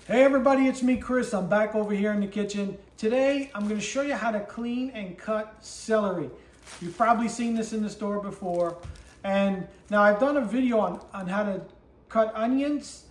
Hey everybody, it's me, Chris. I'm back over here in the kitchen. Today, I'm going to show you how to clean and cut celery. You've probably seen this in the store before. And now I've done a video on how to cut onions,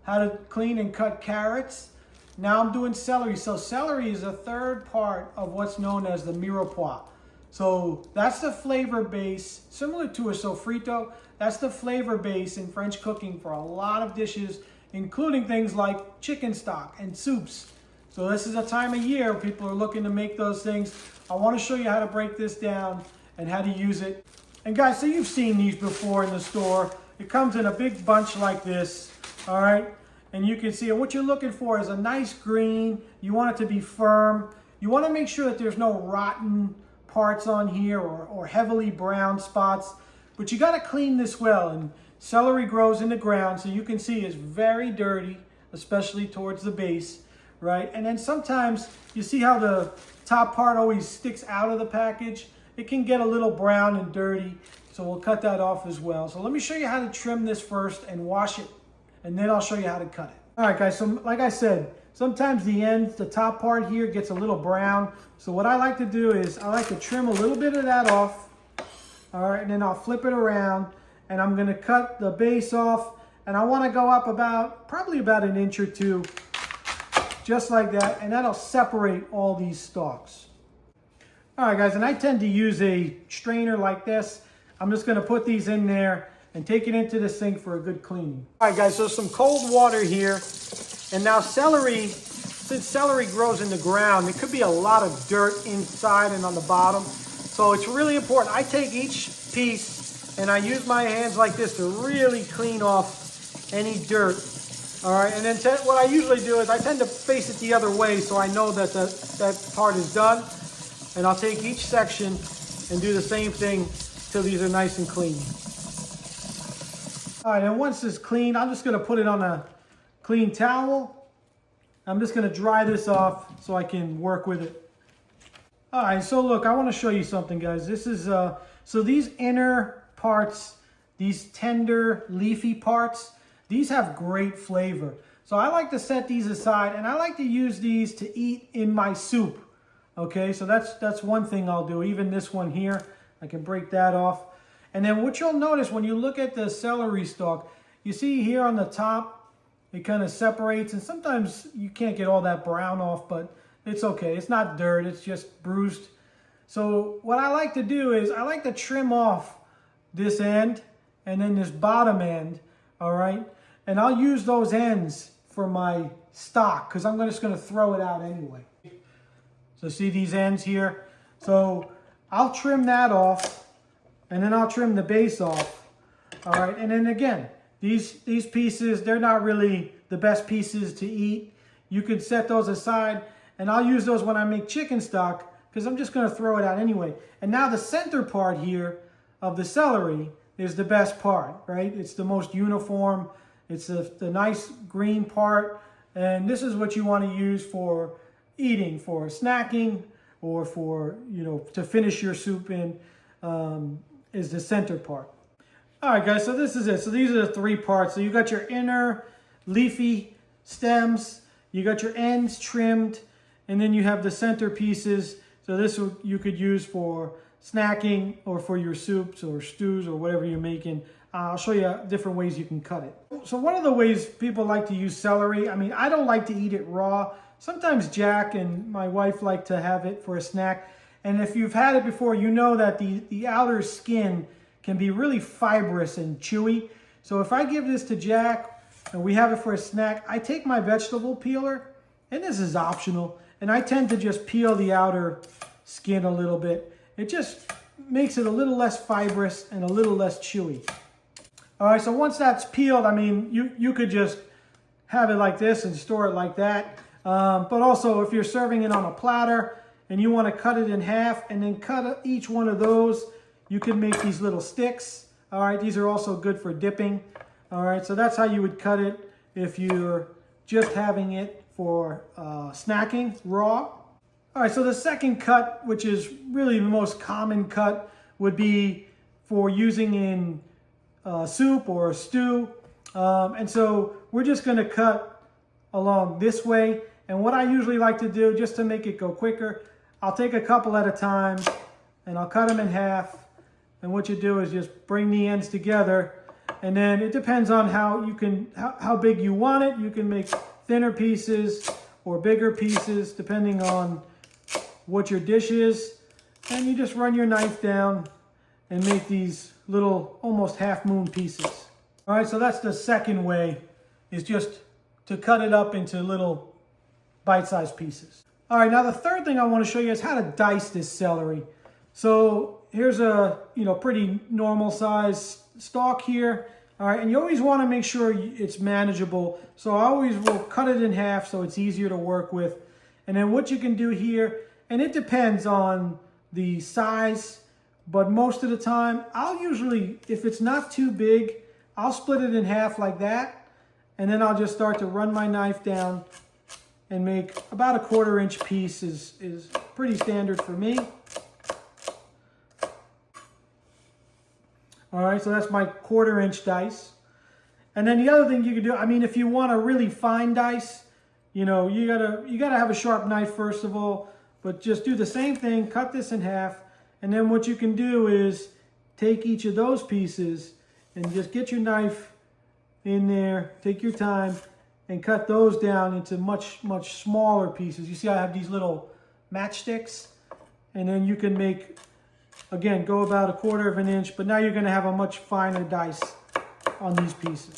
how to clean and cut carrots. Now I'm doing celery. So celery is a third part of what's known as the mirepoix. So that's the flavor base, similar to a sofrito. That's the flavor base in French cooking for a lot of dishes, including things like chicken stock and soups. So this is a time of year people are looking to make those things. I want to show you how to break this down and how to use it. And guys, so you've seen these before in the store. It comes in a big bunch like this, all right? And you can see it. What you're looking for is a nice green. You want it to be firm. You want to make sure that there's no rotten parts on here or heavily brown spots. But you got to clean this well. And celery grows in the ground, so you can see it's very dirty, especially towards the base, right? And then sometimes you see how the top part always sticks out of the package. It can get a little brown and dirty, so we'll cut that off as well. So let me show you how to trim this first and wash it, and then I'll show you how to cut it. All right, guys, so like I said, sometimes the ends, the top part here gets a little brown. So what I like to do is I like to trim a little bit of that off, all right, and then I'll flip it around. And I'm going to cut the base off, and I want to go up probably about an inch or two, just like that, and that'll separate all these stalks. All right, guys, and I tend to use a strainer like this. I'm just going to put these in there and take it into the sink for a good cleaning. All right, guys, so some cold water here, and now celery, since celery grows in the ground, there could be a lot of dirt inside and on the bottom, so it's really important. I take each piece and I use my hands like this to really clean off any dirt. All right, and then what I usually do is I tend to face it the other way so I know that that part is done. And I'll take each section and do the same thing till these are nice and clean. All right, and once it's clean, I'm just gonna put it on a clean towel. I'm just gonna dry this off so I can work with it. All right, so look, I wanna show you something, guys. This is, so these inner parts, these tender leafy parts, these have great flavor. So I like to set these aside, and I like to use these to eat in my soup. Okay, so that's one thing I'll do. Even this one here, I can break that off. And then what you'll notice when you look at the celery stalk, you see here on the top, it kind of separates, and sometimes you can't get all that brown off, but it's okay. It's not dirt, it's just bruised. So what I like to do is I like to trim off this end and then this bottom end, all right? And I'll use those ends for my stock because I'm just gonna throw it out anyway. So see these ends here? So I'll trim that off, and then I'll trim the base off, all right? And then again, these pieces, they're not really the best pieces to eat. You could set those aside, and I'll use those when I make chicken stock because I'm just gonna throw it out anyway. And now the center part here of the celery is the best part, right? It's the most uniform. It's the nice green part. And this is what you want to use for eating, for snacking, or for, to finish your soup in, is the center part. All right, guys, so this is it. So these are the three parts. So you got your inner leafy stems, you got your ends trimmed, and then you have the center pieces. So this you could use for snacking or for your soups or stews or whatever you're making. I'll show you different ways you can cut it. So one of the ways people like to use celery, I mean, I don't like to eat it raw. Sometimes Jack and my wife like to have it for a snack. And if you've had it before, you know that the outer skin can be really fibrous and chewy. So if I give this to Jack and we have it for a snack, I take my vegetable peeler, and this is optional, and I tend to just peel the outer skin a little bit. It just makes it a little less fibrous and a little less chewy. All right, so once that's peeled, I mean, you could just have it like this and store it like that. But also, if you're serving it on a platter and you want to cut it in half and then cut each one of those, you can make these little sticks. All right, these are also good for dipping. All right, so that's how you would cut it if you're just having it for snacking, raw. All right, so the second cut, which is really the most common cut, would be for using in soup or a stew. And so we're just going to cut along this way. And what I usually like to do, just to make it go quicker, I'll take a couple at a time and I'll cut them in half. And what you do is just bring the ends together. And then it depends on how big you want it. You can make thinner pieces or bigger pieces depending on what your dish is. And you just run your knife down and make these little almost half moon pieces. All right, so that's the second way, is just to cut it up into little bite-sized pieces. All right, now the third thing I want to show you is how to dice this celery. So here's a pretty normal size stalk here. All right, and you always want to make sure it's manageable. So I always will cut it in half so it's easier to work with. And then what you can do here, and it depends on the size, but most of the time, I'll usually, if it's not too big, I'll split it in half like that. And then I'll just start to run my knife down and make about a 1/4 inch piece is pretty standard for me. All right, so that's my 1/4 inch dice. And then the other thing you can do, I mean, if you want a really fine dice, you gotta have a sharp knife first of all, but just do the same thing, cut this in half. And then what you can do is take each of those pieces and just get your knife in there, take your time, and cut those down into much, much smaller pieces. You see I have these little matchsticks, and then you can make, again, go about a 1/4 inch, but now you're gonna have a much finer dice on these pieces.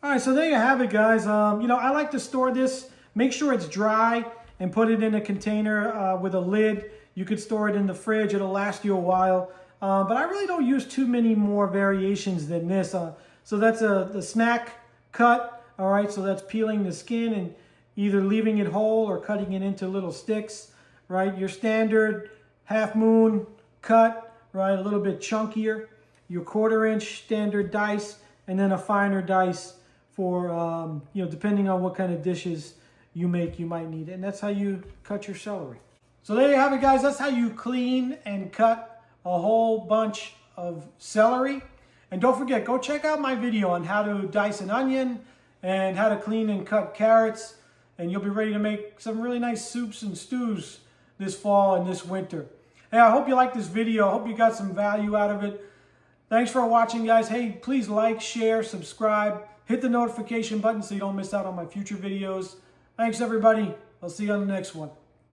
All right, so there you have it, guys. I like to store this, make sure it's dry, and put it in a container with a lid. You could store it in the fridge, it'll last you a while. But I really don't use too many more variations than this. So that's the snack cut, all right? So that's peeling the skin and either leaving it whole or cutting it into little sticks, right? Your standard half moon cut, right? A little bit chunkier. Your 1/4 inch standard dice, and then a finer dice for, depending on what kind of dishes you make, you might need it. And that's how you cut your celery. So there you have it, guys. That's how you clean and cut a whole bunch of celery. And don't forget, go check out my video on how to dice an onion and how to clean and cut carrots. And you'll be ready to make some really nice soups and stews this fall and this winter. Hey, I hope you liked this video. I hope you got some value out of it. Thanks for watching, guys. Hey, please like, share, subscribe. Hit the notification button so you don't miss out on my future videos. Thanks, everybody. I'll see you on the next one.